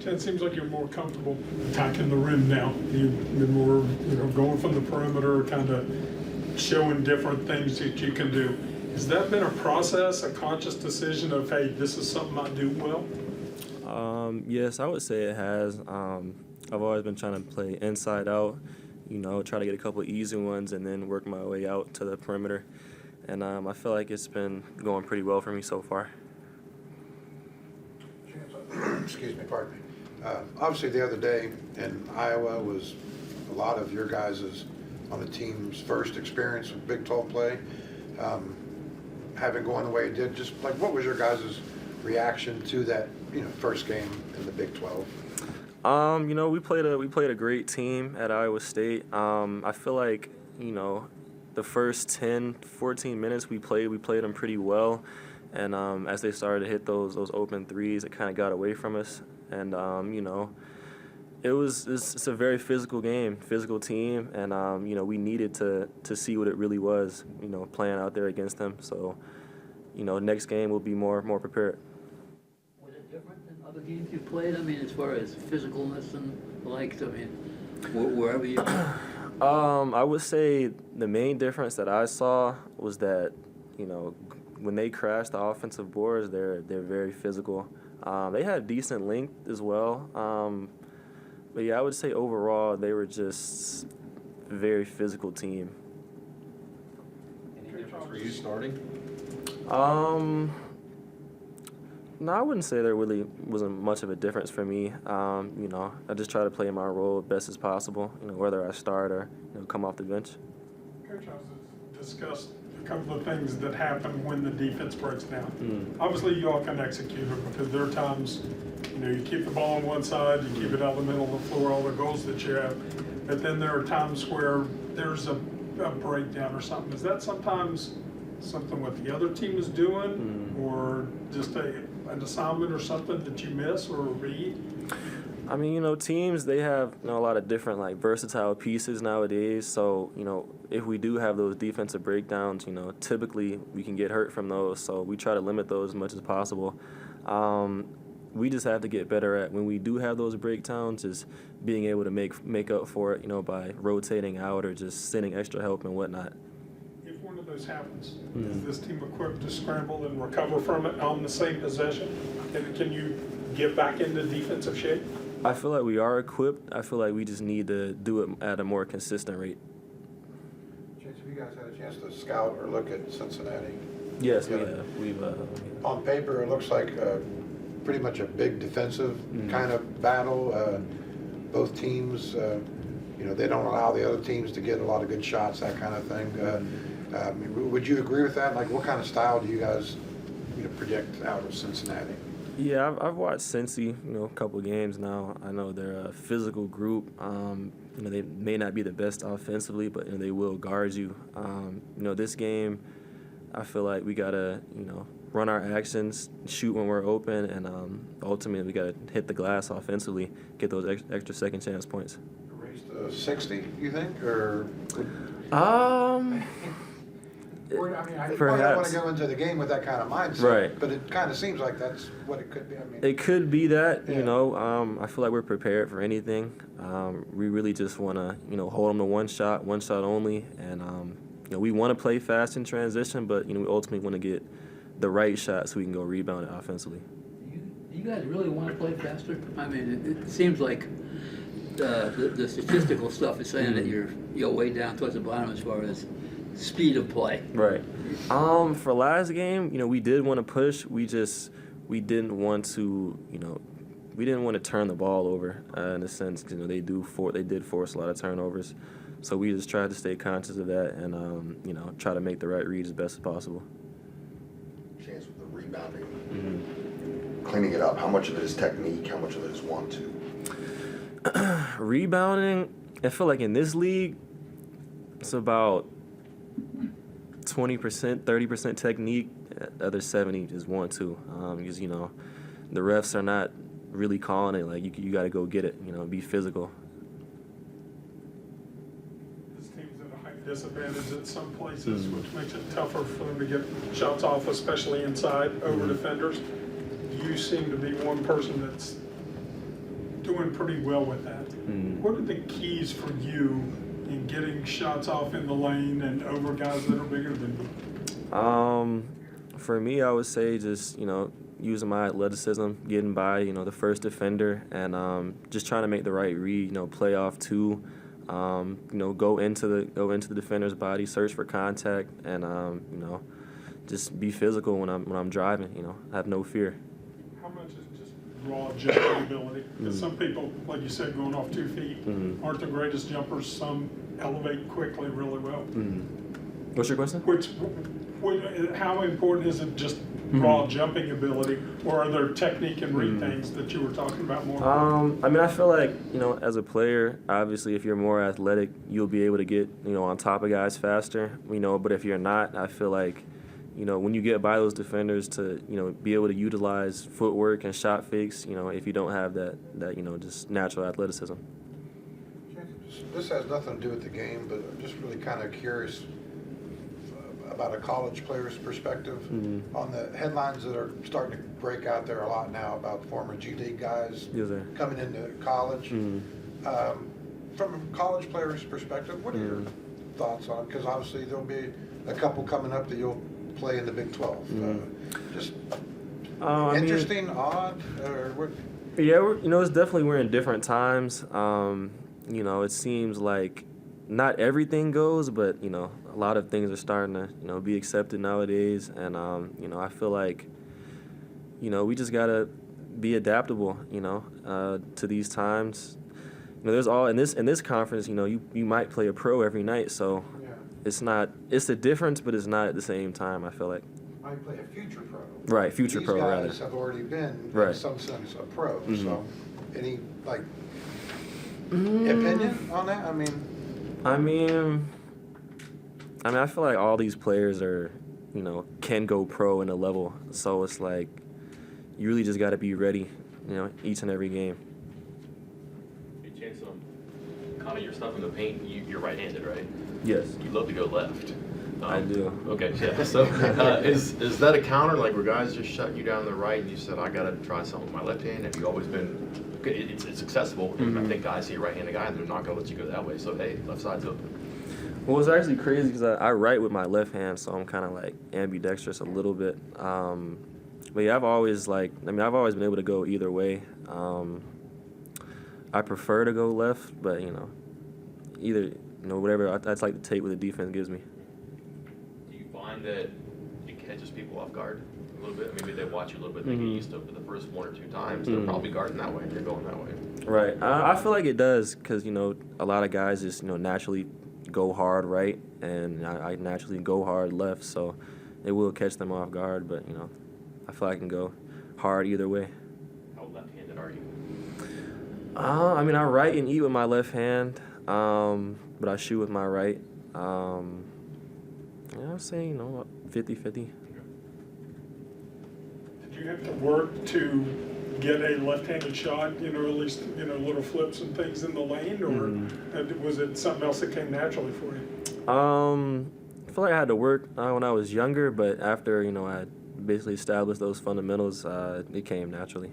It seems like you're more comfortable attacking the rim now. You've been more, going from the perimeter, kind of showing different things that you can do. Has that been a process, a conscious decision of, hey, this is something I do well? Yes, I would say it has. I've always been trying to play inside out, try to get a couple of easy ones and then work my way out to the perimeter. And I feel like it's been going pretty well for me so far. Excuse me, pardon me. Obviously, the other day in Iowa was a lot of your guys' on the team's first experience with Big 12 play. Having gone the way it did, just like what was your guys' reaction to that, first game in the Big 12? We played a great team at Iowa State. I feel like, the first 10, 14 minutes we played them pretty well. And as they started to hit those open threes, it kind of got away from us. And, it's a very physical game, physical team. And, we needed to see what it really was, playing out there against them. So, next game we'll be more prepared. Was it different than other games you played? I mean, as far as physicalness and the likes, I mean, wherever you I would say the main difference that I saw was that, when they crash the offensive boards, they're very physical. They had decent length as well. But yeah, I would say overall they were just a very physical team. Any difference for you starting? No, I wouldn't say there really wasn't much of a difference for me. I just try to play my role best as possible, whether I start or come off the bench. Coach, I was discussed a couple of things that happen when the defense breaks down. Obviously, you all can execute it because there are times, you keep the ball on one side, you keep it out the middle of the floor, all the goals that you have. But then there are times where there's a breakdown or something. Is that sometimes something what the other team is doing, or just an assignment or something that you miss or read? I mean, teams, they have a lot of different versatile pieces nowadays. So, if we do have those defensive breakdowns, typically we can get hurt from those. So we try to limit those as much as possible. We just have to get better at when we do have those breakdowns, is being able to make up for it, by rotating out or just sending extra help and whatnot. If one of those happens, is this team equipped to scramble and recover from it on the same possession? Can you get back into defensive shape? I feel like we are equipped. I feel like we just need to do it at a more consistent rate. Chase, have you guys had a chance to scout or look at Cincinnati? Yes, we have. We've. On paper, it looks like pretty much a big defensive kind of battle. Both teams, they don't allow the other teams to get a lot of good shots, that kind of thing. Would you agree with that? Like, what kind of style do you guys predict out of Cincinnati? Yeah, I've watched Cincy, a couple of games now. I know they're a physical group. They may not be the best offensively, but they will guard you. This game, I feel like we gotta, run our actions, shoot when we're open, and ultimately we gotta hit the glass offensively, get those extra second chance points. Raise to 60, you think, or? I probably don't want to go into the game with that kind of mindset, right? But it kind of seems like that's what it could be. It could be that, I feel like we're prepared for anything. We really just want to, hold them to one shot only, and we want to play fast in transition, but we ultimately want to get the right shot so we can go rebound it offensively. Do you guys really want to play faster? I mean, it seems like the statistical stuff is saying that you're way down towards the bottom as far as speed of play. Right. For last game, we did want to push. We didn't want to, we didn't want to turn the ball over in a sense, because they did force a lot of turnovers. So we just tried to stay conscious of that and try to make the right read as best as possible. Chance with the rebounding, cleaning it up. How much of it is technique? How much of it is want to? Rebounding, I feel like in this league, it's about 20%, 30% technique. The other 70 is want to, because the refs are not really calling it. Like you got to go get it. Be physical. This team's at a height disadvantage at some places, which makes it tougher for them to get shots off, especially inside over defenders. You seem to be one person that's doing pretty well with that. Mm. What are the keys for you in getting shots off in the lane and over guys that are bigger than you? For me, I would say just, using my athleticism, getting by, the first defender, and just trying to make the right read, play off two, go into the defender's body, search for contact, and just be physical when I'm driving, have no fear. How much is just raw jumping ability? Because some people, like you said, going off 2 feet, aren't the greatest jumpers. Some elevate quickly really well. What's your question? How important is it just raw jumping ability, or are there technique and read things that you were talking about more? I feel like, as a player, obviously if you're more athletic, you'll be able to get, on top of guys faster, but if you're not, I feel like, when you get by those defenders to, be able to utilize footwork and shot fakes, if you don't have that just natural athleticism. This has nothing to do with the game, but I'm just really kind of curious about a college player's perspective on the headlines that are starting to break out there a lot now about former G League guys coming into college. From a college player's perspective, what are your thoughts on? Because obviously there'll be a couple coming up that you'll play in the Big 12. Just interesting, odd, or what? Yeah, it's definitely we're in different times. It seems like not everything goes, but a lot of things are starting to be accepted nowadays, and I feel like we just gotta be adaptable to these times. There's all in this conference, you might play a pro every night, so it's a difference, but it's not at the same time, I feel like. Might play a future pro. Right, future pro rather. These guys have already been in Right. some sense a pro. So any opinion on that? I feel like all these players are, can go pro in a level. So it's like, you really just got to be ready, each and every game. Hey, Chance, kind of your stuff in the paint, you're right-handed, right? Yes. You love to go left. I do. Okay, yeah. So is that a counter, like where guys just shut you down the right and you said, I got to try something with my left hand? Have you always been, okay, it's accessible. I think guys see a right-handed guy and they're not going to let you go that way. So, hey, left side's open. Well, it's actually crazy because I write with my left hand, so I'm kind of like ambidextrous a little bit. But yeah, I've always been able to go either way. I prefer to go left, but either whatever that's like to take what the defense gives me. Do you find that it catches people off guard a little bit? Maybe they watch you a little bit, they get used to it, but the first 1 or 2 times, they're probably guarding that way and you're going that way. Right. I feel like it does because, a lot of guys just, naturally go hard right, and I naturally go hard left, so it will catch them off guard, but, I feel like I can go hard either way. How left-handed are you? I write and eat with my left hand, but I shoot with my right. I'd say, 50-50. Did you have to work to get a left-handed shot, at least, little flips and things in the lane, or was it something else that came naturally for you? I feel like I had to work when I was younger, but after, I basically established those fundamentals, it came naturally.